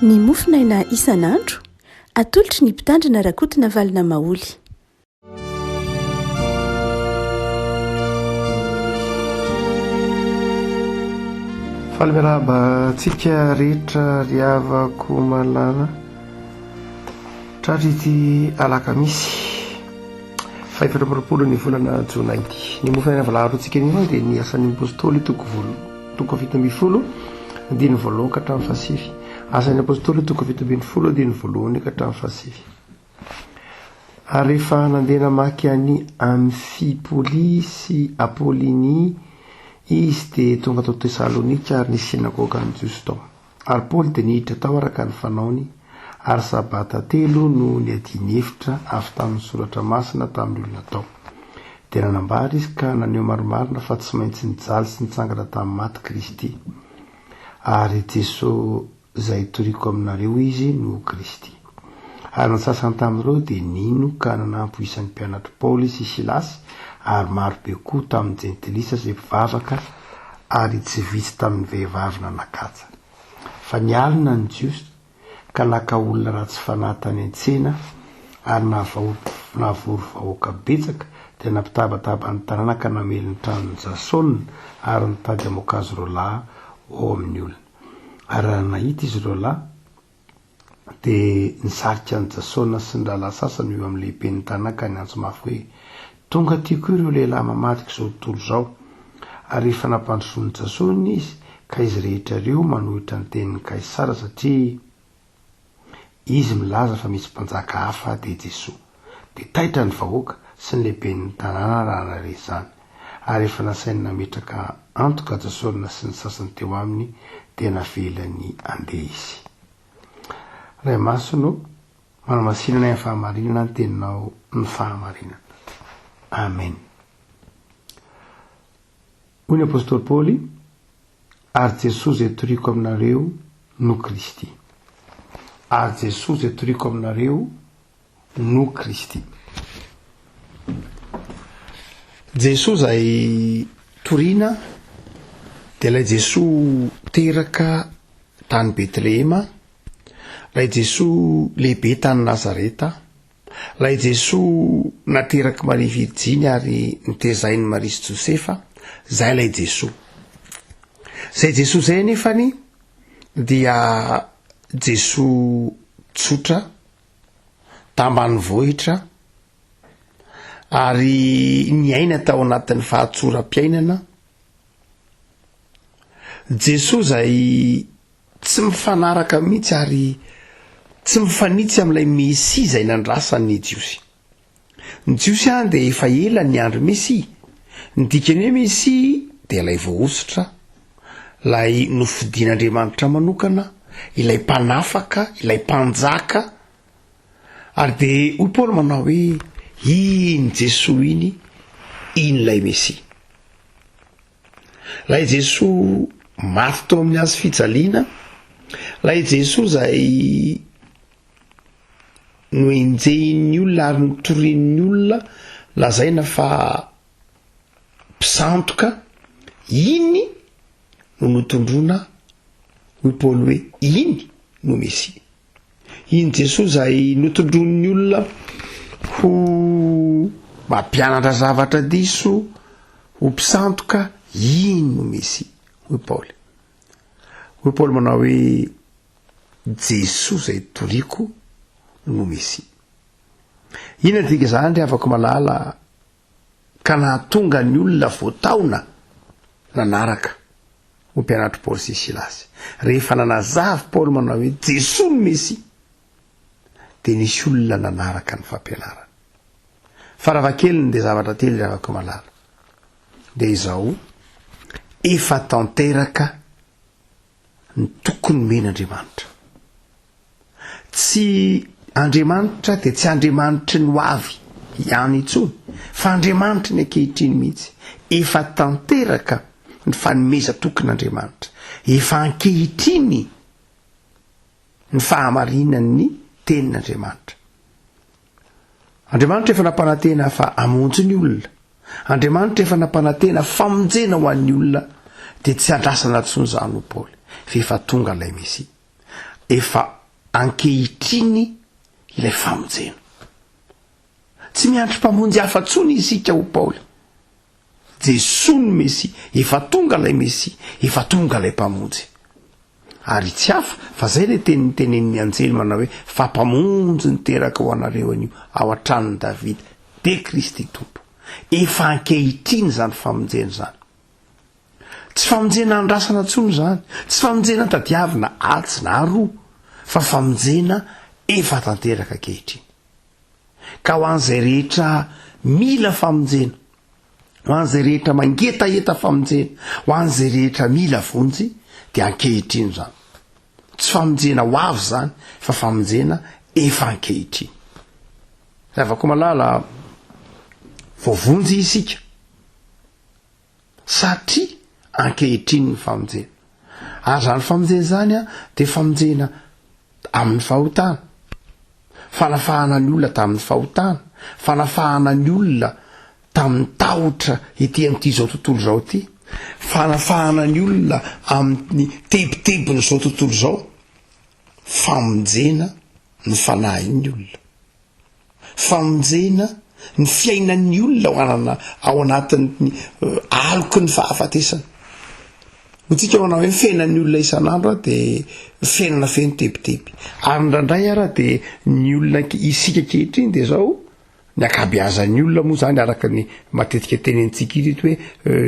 ny mofinaina isan'andro atolotry ny mpitandrina rakotina valina maoly. Falimiraba tsika rehetra riavako malala tratrity alakamisy 5 ny volana jonaity ny mofinaina valarotsika ny dia ny asan'ny apôstôly toko fito ambin'ny folo diny voalohany ka hatramin'ny fasivy. Asan'ny apôstôly toko fito ambin'ny folo diny voalohany ka hatramin'ny fasivy. Ary rehefa nandeha namaky any Amfipoly sy Apôlinia izy dia tonga tao Tesalonika ary ny sinagoga ny Jiosy tao. Ary Paoly dia niditra tao araka ny fanaony ary sabata 3 no niadiny hevitra avy tamin'ny soratra masina tamin'ny olona tao. Dia nanambara izy ka naneho maromarina fa tsy maintsy nijaly sy nitsangana tamin'ny maty Kristy. Ary Jesosy izay toriko aminareo izy no Kristy. Ary ny sasany tamin'ireo dia nino ka nanampy isan'ny mpianatry Paoly sy Silasy ary marobe koa tamin'ny jentilisa izay mpivavaka ary tsy vitsy tamin'ny vehivavy nanakatsa. Fa nialina ny Jiosy ka naka olona ratsy fanahy tany an-tsena ary nahavory vahoaka betsaka dia nampitabataba ny tanàna ka namely ny tranon'ny Jasona ary nitady hamoaka azy ireo lahy ao amin'ny olona. Ary raha nahita izy ireo lahy dia nisarika ny Jasona sy ny rahalahy sasany eo amin'ny lehiben'ny tanàna ka niantso mafy hoe tonga tiako ireo lehilahy mamadika izao tontolo izao. Ary rehefa nampandrosoany Jasona izy ka izy rehetra ireo manohitra ny tenin'ny Kaisara satria izy milaza fa misy mpanjaka hafa dia Jesosy. Dia taitra ny vahoaka sy ny lehiben'ny tanàna raha nare izany. Ary rehefa nasainy nametraka antoka Jasona sy ny sasany teo aminy dia navelany andeha izy. Ray masono manamasinana ny fahamarinana ny teninao ny fahamarinana. Amen. Hoy ny apôstôly Paoly, ary Jesosy izay toriko aminareo no Kristy. Ary Jesosy izay toriko aminareo no Kristy. Jesosy izay toriana dia ilay Jesosy teraka tany Betlehema, ilay Jesosy lehibe tany Nazareta, ilay Jesosy nateraka Maria Virjiny ary nitezainy Maria sy Josefa, izay ilay Jesosy. Izay Jesosy izay nefany dia Jesosy tsotra tambanivohitra ary niaina tao anatin'ny fahatsoram-piainana. Jesosy izay tsy mifanaraka mihitsy ary tsy mifanitsy amin'ilay Mesia izay nandrasany Jiosy. Ny Jiosy dia efa ela ny andro Mesia. Ny dikany hoe Mesia dia ilay voaositra, ilay nofidian'Andriamanitra manokana, ilay mpanafaka, ilay mpanjaka. Ary dia hoy Paoly manao hoe iny Jesosy iny ilay Mesia. Ilay Jesosy maty tao amin'ny hazo fijaliana, ilay Jesosy izay no enjehin'ny olona ary notorian'ny olona lazaina fa mpisantoka, iny no notondrona hoy Paoly hoe iny no Mesia. Iny Jesosy izay notondron'ny olona ho mampianatra zavatra diso, ho mpisantoka, iny no Mesia hoy Paoly. Hoy Paoly manao hoe Jesosy izay toriko no Mesia. Ina dika izany dia afaka malala ka nahatonga ny olona voataona nanaraka ho mpianatry Paoly sy Silasy. Rehefa nanazava Paoly manao hoe Jesosy no Mesia dia nisy olona nanaraka ny fampianarana. Farafakeliny dia zavatra telo dia afaka malala. Dia izao efa tanteraka ny tokony men'Andriamanitra. Tsy Andriamanitra dia tsy Andriamanitra ny ho avy ihany intsony, fa Andriamanitra ny ankehitriny mihitsy. Efa tanteraka ny fanomeza tokon'Andriamanitra. Efa ankehitriny ny fahamarinan'ny tenin'Andriamanitra. Andriamanitra efa nampanantena fa hamonjy ny olona. Andriamanitra efa nampanantena famonjena ho an'ny olona dia tsy andrasana intsony izany ho Paoly. Fa efa tonga ilay Mesia. efa ankehitriny ilay famonjena. Tsy miandry mpamonjy hafa tsony isika ho Paoly. Jesosy no Mesia, efa tonga lay Mesia, efa tonga lay mpamonjy. Ary tsy hafa fa zay le tenen'ny anjely manao hoe fa mpamonjy niteraka ho anareo anio ao an-tranon'i Davida de Kristy tompo. Efa ankehitriny zany famonjena zany. Tsy famonjena andrasana tsony zany, tsy famonjena tadiavina atsy na roa, fa famonjena efa tanteraka ankehitriny. Ka ho an'izay rehetra mila famonjena, ho an'izay rehetra mangetaeta famonjena, ho an'izay rehetra mila vonjy, dia ankehitriny zany. Tsy famonjena ho avy zany, fa famonjena efa ankehitriny. Zavako malala voavonjy isika satria ankehitriny ny famonjena. Ary zany famonjena zany dia famonjena amin'ny fahotana, fanafahana ny olona tamin'ny fahotana, fanafahana ny olona tamin'ny tahotra ety amin'ity zao tontolo zao ty, fanafahana ny olona amin'ny tebotebony zao tontolo zao, famonjena ny fanahin'ny olona, famonjena ny fiainan'ny olona ao anatin'ny aloky ny fahafatesana. Hotsika manao hoe fiainan'ny olona isan'andro dia fiainana feno teboteby. Ary ndraindray ara dia ny olona isika kehitriny dia zao ny akabeazan'ny olona moa zany araka ny matetika tenentsika irito hoe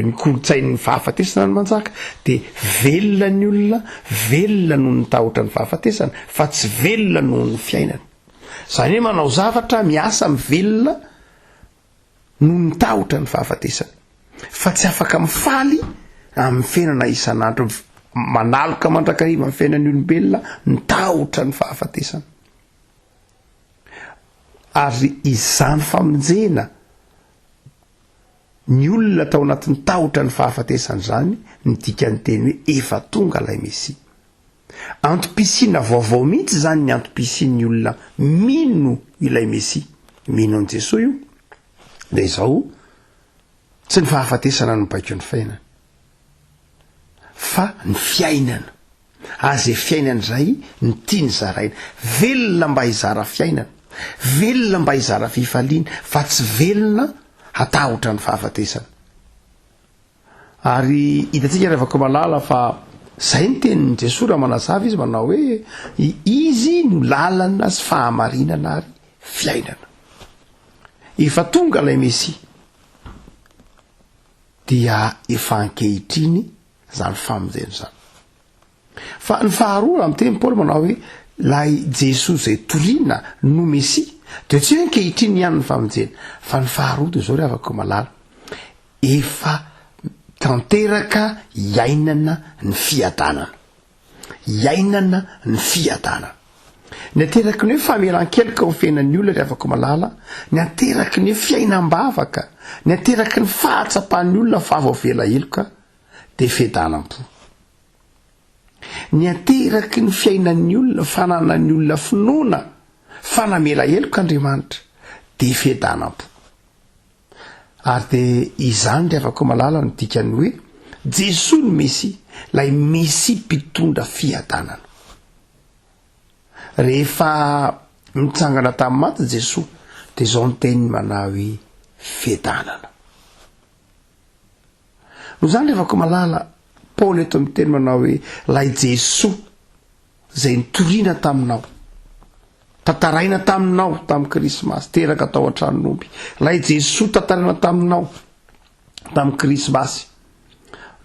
ny kolotsain'ny fahafatesana ny manjaka dia velona ny olona, velona noho ny tahotra ny fahafatesana, fa tsy velona noho ny fiainana. Zany hoe manao zavatra miasa mivelona noho ny tahotra ny fahafatesana, fa tsy afaka mifaly amin'ny fiainana isan'andro, manaloka mandrakariva amin'ny fiainan'ny olombelona ny tahotra ny fahafatesana. Ary izany famonjena ny olona tao anatin'ny tahotra ny fahafatesana zany ny dikany teny hoe efa tonga lay Mesia. Antom-pisiana vaovao mihitsy zany ny antom-pisian'ny olona mino ilay Mesia, mino an' Jesosy io, dia izao tsy ny fahafatesana no baiko ny fiainana, fa ny fiainana. Aze fiainana zay ny tiany zaraina, velona mba hizara fiainana, velona mba hizara fifaliana, fa tsy velona hatahotra ny fahafatesana. Ary hitantsika revako malala fa zay ny tenin'ny Jesosy raha manazava izy manao hoe izy no lalana sy fahamarinana ary fiainana. Efa tonga lay Mesia dia efa ankehitriny zany famonjena zany. Fa ny faharoa amin'ny teny Paoly manao hoe lay Jesosy zay toriana no Mesia dia tsy hoe ankehitriny ihany ny famonjena, fa ny faharoa dia zao ry avako malala, efa tanteraka iainana ny fiadanana, iainana ny fiadanana. Ny ateraky ny hoe famelan-keloka ho fiainan'ny olona ry avako malala, ny ateraky ny hoe fiainam-bavaka, ny ateraky ny fahatsapan'ny olona fa avao vela eloka dia fiadanam-po. Ny ateraky ny fiainan'ny olona, fananan'ny olona finoana, fanamela eloka Andriamanitra dia fiadanam-po. Ary dia izany ry avako malala no dikany hoe Jesosy ny Mesia, lay Mesia mpitondra fiadanana. Rehefa mitsangana tamin'ny maty Jesosy dia izao ny teniny manao hoe fiadanana. No zany revako malala Paoly eto amin'ny teny manao hoe lay Jesosy zay nitoriana taminao, tantaraina taminao tamin'ny Krismasy, teraka tao an-tranon'omby. Lay Jesosy tantaraina taminao tamin'ny Krismasy,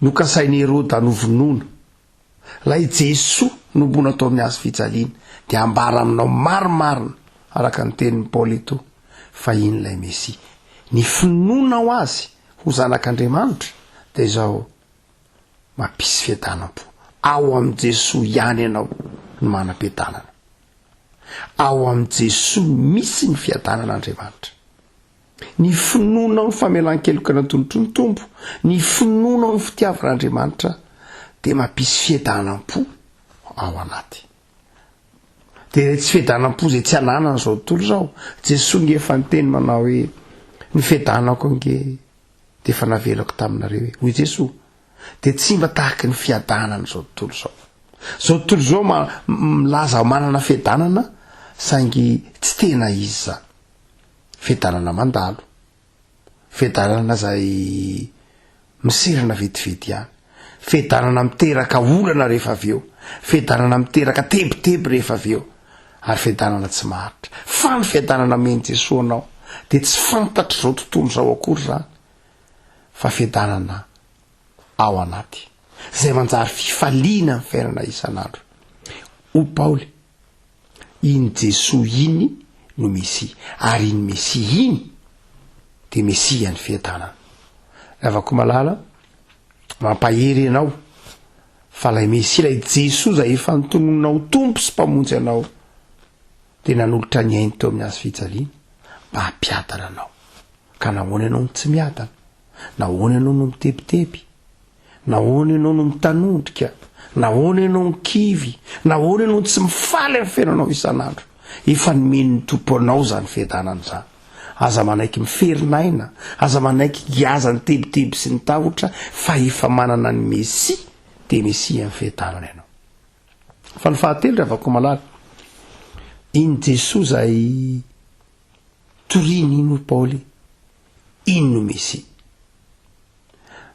nokasain'i Herody hanovonoana. Lay Jesosy nombona tao amin'ny hazo fijaliana, dia ambara aminao marimarina araka ny tenin'ny Paoly eto fa iny lay Mesia. Ny finoana ho azy ho zanak'Andriamanitra dia izao mampisy fiadanam-po. Ao amin'ny Jesosy ihany ianao no manam-piadanana. Ao amin'ny Jesosy misy ny fiadanan'Andriamanitra. Ny finoanao ny famelan-keloka natolotry ny tompo, ny finoanao ny fitiavan'Andriamanitra dia mampisy fiadanam-po ao anaty. Dia tsy fiadanam-po zay tsy ananana zao tontolo zao. Jesosy nge efa niteny manao hoe ny fiadanako nge dia efa navelako taminareo hoe hoy Jesosy, dia tsy mba tahaka ny fiadanana zao tontolo zao. zao tontolo zao milaza manana fiadanana saingy tsy tena izy za fiadanana mandalo fiadanana zay misirana vetivety ihany fiadanana miteraka olana rehefa avy eo fiadanana miteraka tebiteby rehefa avy eo ary fiadanana tsy maharitra fa ny fiadanana meny Jesosy anao de tsy fantatry zao tontolo zao akory zany fa fiadanana ao anaty zay manjary fifaliana ny fiainana isan'andro o Paoly iny Jesosy iny no Mesia ary iny Mesia iny de Mesia ny fiadanana avako malala mampahery anao fa lay Mesia lay Jesosy zay efa nitononao tompo sy mpamonjy anao de nanolotra ny ainy teo amin'ny azo fijaliana mba hampiadana anao ka nahoana ianao no tsy miadana nahoana ianao no mitebiteby nahoana ianao no mitanondrika nahoana ianao no kivy nahoana ianao tsy mifaly amin'ny fiainanao isan'andro efa nomeny ny tompo anao zany fiadanana zany aza manaiky miferinaina aza manaiky giaza ny tebiteby sy ny tahotra fa efa manana ny Mesia de Mesia ny fiadanana ianao fa ny fahatelo rehavako malala iny Jesosy zay toriny ino Paoly iny no Mesia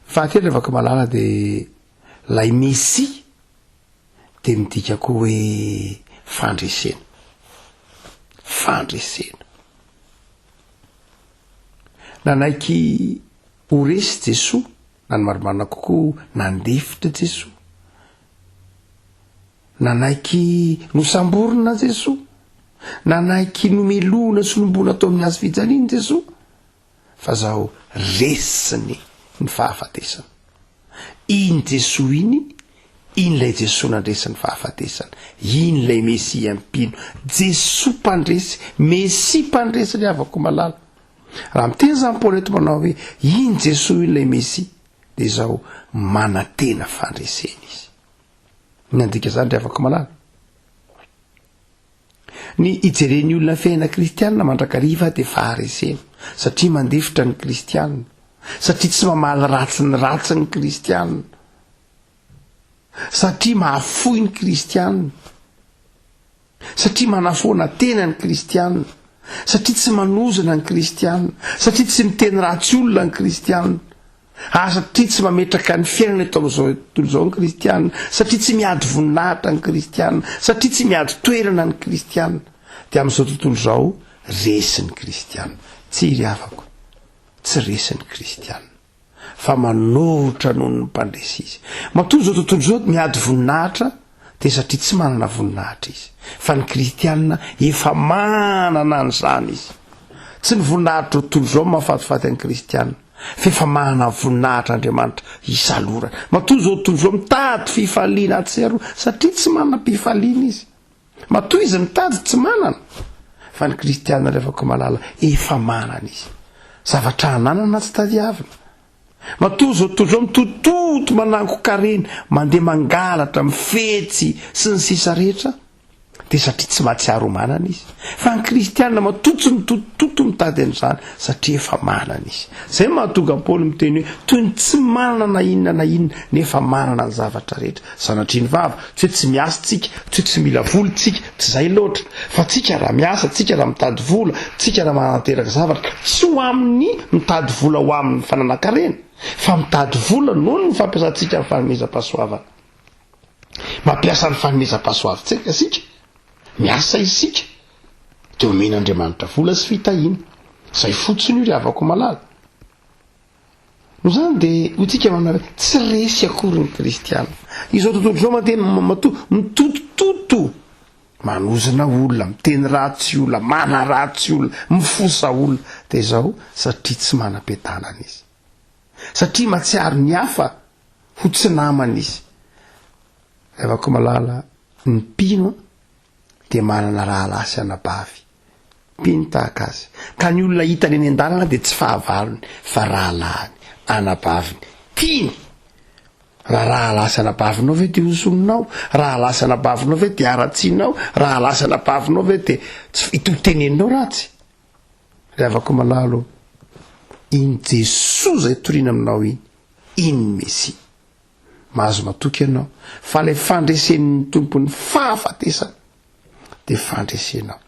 fahatelo rehavako malala de lay Mesia de midika koa hoe fandresena nanaiky ho resy Jesosy na ny marimarina kokoa nandefitra Jesosy nanaiky nosamborona Jesosy nanaiky nomelona sy nombona tao amin'ny azo fijaliana Jesosy fa zao resiny ny fahafatesana iny Jesosy iny lay Jesosy nandresy ny fahafatesana iny lay Mesia mpino Jesosy mpandresy Mesia mpandresy le avako malala raha miteny zany Paoly eto manao hoe iny Jesosy iny lay Mesia de zao manatena fandresena izy ny andika zany le avako malala ny ijereny olona fiaina kristianina mandrakariva de faharesena satria mandefitra ny kristianina satria tsy mamaly ratsy ny kristianina satria mahafoy ny kristianina satria manafoana tena ny kristianina satria tsy manozana ny kristianina satria tsy miteny ratsy olona ny kristianina satria tsy mametraka ny fiainana eto amin'izao tontolo zao ny kristianina satria tsy miady voninahitra ny kristianina satria tsy miady toerana ny kristianina de amin'izao tontolo zao resy ny kristianina tsy iry afako tsy resy ny kristianina fa manohitra noho ny mpandresy izy matoa zao tontolo zao miady voninahitra de satria tsy manana voninahitra izy fa ny kristianina efa manana an'izany izy tsy ny voninahitra tontolo zao mahafatifaty any kristianina fa efa manana voninahitra Andriamanitra isalora matoa zao tontolo zao mitady fifaliana atsero satria tsy manana mpifaliana izy matoa izy mitady tsy manana fa ny kristianina revako malala efa manana izy zavatra ananana tsy tadiavina matoa zao tontolo zao mitototo manango karena mandeha mangalatra mifetsy sy ny sisa rehetra de satria tsy mahatsiaro manana izy fa ny kristianina matoto mitototo mitady an'izany satria efa manana izy zay mahatonga Paoly miteny hoe toy ny tsy manana na inona nefa manana ny zavatra rehetra sanatriny vava tsy hoe tsy miasa tsika tsy hoe tsy mila vola tsika tsy zay loatra fa tsika raha miasa tsika raha mitady vola tsika raha manateraka zavatra tsy ho amin'ny mitady vola ho amin'ny fananakarena fa mitady vola noho ny fampiasantsika ny fanomezam-pahasoavana mampiasa ny fanomezam-pahasoavantsika sika miasa isika de omen'Andriamanitra vola sy fitahiana zay fotsiny io ry avako malala no zany de hotsika manare tsy resy akory ny kristianina izao tontolo zao mantena mitotototo manozana olona miteny ratsy olona mana ratsy olona mifosa olona de zao satria tsy manam-piadanana izy satria matsiaro ny hafa ho tsy namana izy avako malala ny mpino de manana rahalasy anabavy mpino tahaka azy ka ny olona hitany eny an-dalana de tsy fahavalony fa rahalahiny anabaviny tiny rahalasy anabavinao ve de hozoninao rahalasy anabavinao ve de aratsinao rahalasy anabavinao ve de tsy itoteneninao ratsy rehavako malalo iny Jesosy zay torina aminao iny Mesia mahazo matoky ianao fa lay fandresen'ny tompony fahafatesana de fandresenao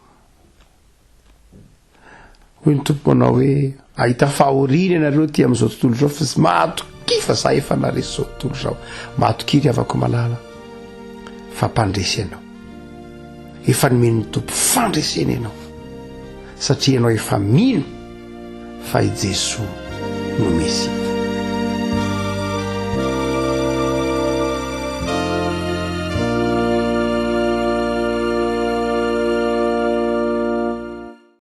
hoy ny tompo anao hoe ahita fahoriana ianareo ty amin'izao tontolo zao fa sy matoky fa za efa naresy zao tontolo zao matokiry avako malala fa mpandresenao efa nomeny ny tompo fandresena ianao satria ianao efa mino fa i Jesoa no Mesia.